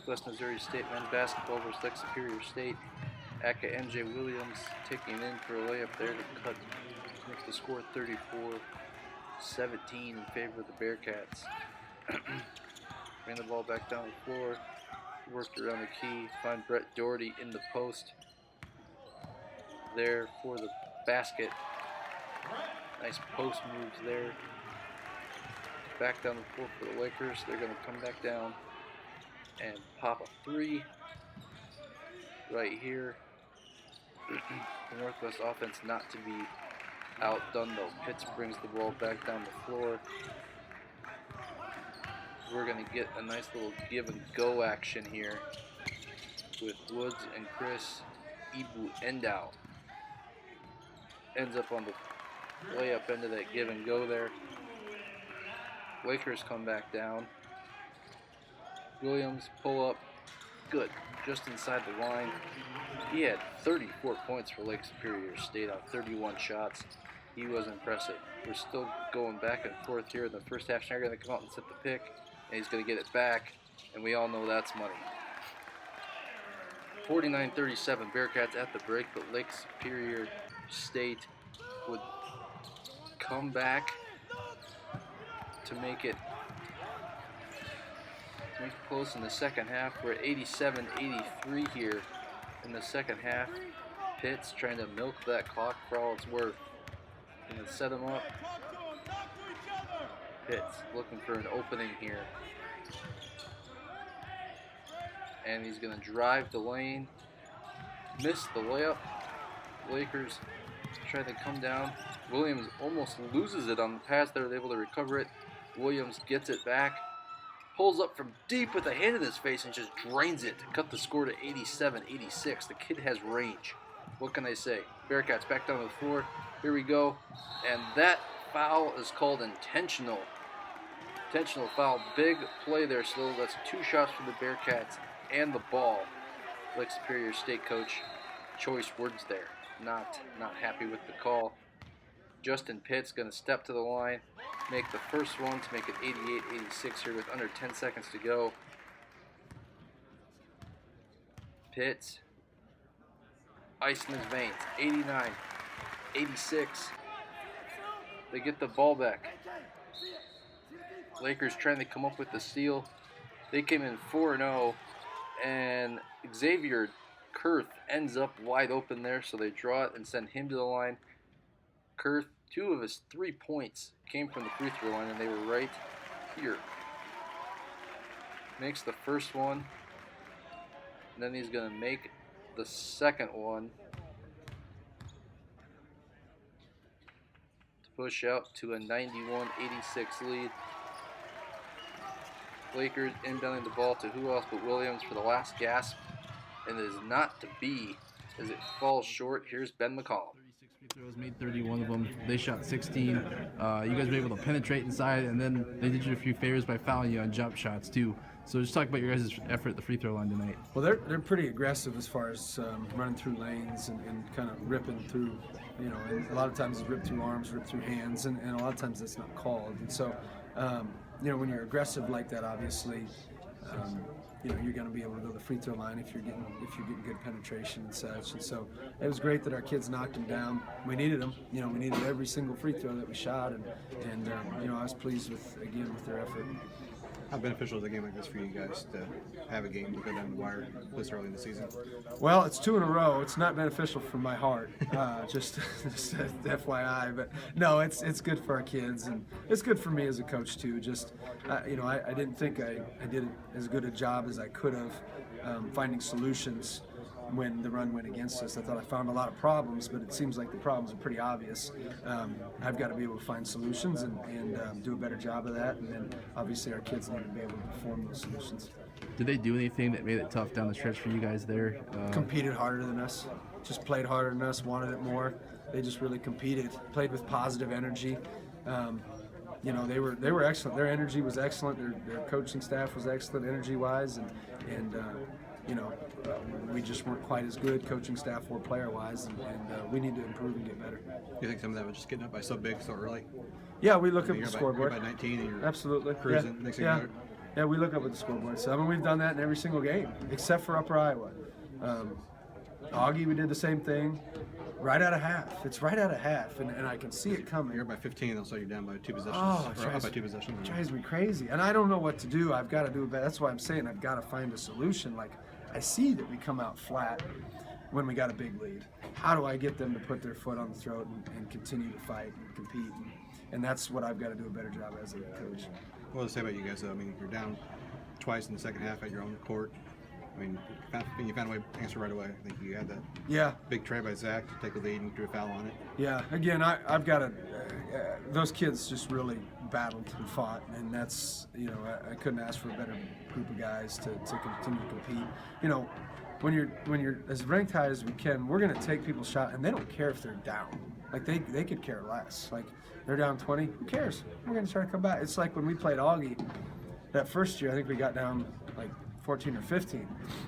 Northwest Missouri State men's basketball versus Lake Superior State. Aka MJ Williams taking in for a layup there to make the score 34-17 in favor of the Bearcats. Bring the ball back down the floor. Worked around the key. Find Brett Doherty in the post. There for the basket. Nice post moves there. Back down the floor for the Lakers. They're going to come back down and pop a three right here. The Northwest offense not to be outdone though. Pitts brings the ball back down the floor. We're going to get a nice little give and go action here with Woods and Chris Ibu Endau. Ends up on the layup end of that give and go there. Lakers come back down. Williams pull up. Good. Just inside the line. He had 34 points for Lake Superior State on 31 shots. He was impressive. We're still going back and forth here in the first half. Schneider going to come out and set the pick, and he's going to get it back, and we all know that's money. 49-37 Bearcats at the break, but Lake Superior State would come back to make it close in the second half. We're at 87-83 here in the second half. Pitts trying to milk that clock for all it's worth. Gonna set him up. Pitts looking for an opening here. And he's gonna drive the lane. Missed the layup. Lakers try to come down. Williams almost loses it on the pass. They were able to recover it. Williams gets it back. Pulls up from deep with a hand in his face and just drains it to cut the score to 87-86. The kid has range. What can I say? Bearcats back down to the floor. Here we go. And that foul is called intentional. Intentional foul. Big play there still. That's 2 shots for the Bearcats and the ball. Lake Superior State coach, choice words there. Not happy with the call. Justin Pitts going to step to the line, make the first one to make it 88-86 here with under 10 seconds to go. Pitts, ice in his veins, 89-86. They get the ball back. Lakers trying to come up with the steal. They came in 4-0, and Xavier Kurth ends up wide open there, so they draw it and send him to the line. Kurth, 2 of his 3 points came from the free throw line, and they were right here. Makes the first one, and then he's going to make the second one to push out to a 91-86 lead. Lakers inbounding the ball to who else but Williams for the last gasp, and it is not to be as it falls short. Here's Ben McCollum. Free throws, made 31 of them. They shot 16. You guys were able to penetrate inside, and then they did you a few favors by fouling you on jump shots too. So just talk about your guys' effort at the free throw line tonight. Well, they're pretty aggressive as far as running through lanes and kind of ripping through, you know, and a lot of times it's ripped through arms, ripped through hands, and a lot of times that's not called. And so, you know, when you're aggressive like that, obviously, you know, you're going to be able to go to the free throw line if you're getting good penetration and such. And so it was great that our kids knocked them down. We needed them. You know, we needed every single free throw that we shot, and you know, I was pleased with their effort. How beneficial is a game like this for you guys to have a game to go down the wire this early in the season? Well, it's 2 in a row. It's not beneficial for my heart, just FYI. But no, it's good for our kids, and it's good for me as a coach too. Just you know, I didn't think I did as good a job as I could have finding solutions when the run went against us. I thought I found a lot of problems, but it seems like the problems are pretty obvious. I've got to be able to find solutions and do a better job of that, and then obviously our kids need to be able to perform those solutions. Did they do anything that made it tough down the stretch for you guys there? Competed harder than us, just played harder than us, wanted it more. They just really competed, played with positive energy. You know, they were excellent. Their energy was excellent. Their coaching staff was excellent energy-wise, and you know, we just weren't quite as good coaching staff or player-wise, and we need to improve and get better. Do you think some of that was just getting up by so big so early? Yeah, we look at the You're scoreboard. by 19 and you're Absolutely. cruising. Yeah. Next thing Yeah. you know, Yeah, we look up at the scoreboard. So, I mean, we've done that in every single game, except for Upper Iowa. Augie, we did the same thing. Right out of half. It's right out of half, and I can see it coming. You're up by 15, they'll start you down by 2 possessions. Oh, or up by 2 possessions. It drives me crazy. And I don't know what to do. I've got to do it better. That's why I'm saying I've got to find a solution. Like, I see that we come out flat when we got a big lead. How do I get them to put their foot on the throat and continue to fight and compete? And that's what I've got to do a better job as a coach. What does it say about you guys, though? I mean, you're down twice in the second half at your own court. I mean, you found a way to answer right away. I think you had that Yeah. big try by Zach to take the lead and do a foul on it. Yeah, again, I've got to. Those kids just really battled and fought, and that's, you know, I couldn't ask for a better group of guys to continue to compete. You know, when you're as ranked high as we can, we're gonna take people's shot, and they don't care if they're down. Like they could care less. Like they're down 20, who cares? We're gonna try to come back. It's like when we played Augie that first year. I think we got down like 14 or 15,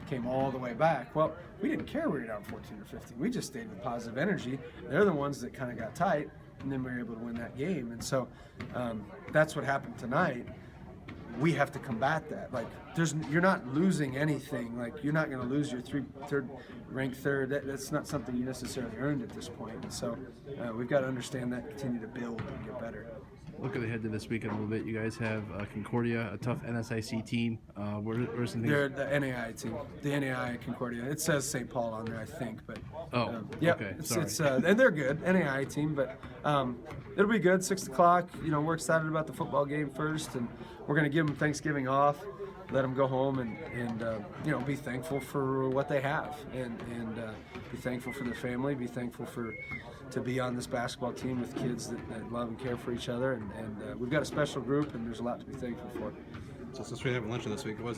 came all the way back. Well, we didn't care we were down 14 or 15. We just stayed with positive energy. They're the ones that kind of got tight, and then we were able to win that game. And so that's what happened tonight. We have to combat that. Like, you're not losing anything. Like, you're not going to lose your ranked third. That's not something you necessarily earned at this point. And so we've got to understand that, continue to build and get better. Looking ahead to this weekend a little bit, you guys have Concordia, a tough NSIC team. Where's some things? They're the NAI team, the NAI at Concordia. It says St. Paul on there, I think, but yeah, okay, it's and they're good, NAI team, but it'll be good. 6 o'clock. You know, we're excited about the football game first, and we're gonna give them Thanksgiving off, let them go home and you know, be thankful for what they have, and be thankful for their family, be thankful to be on this basketball team with kids that love and care for each other, and we've got a special group, and there's a lot to be thankful for. So since we have luncheon this week, what does it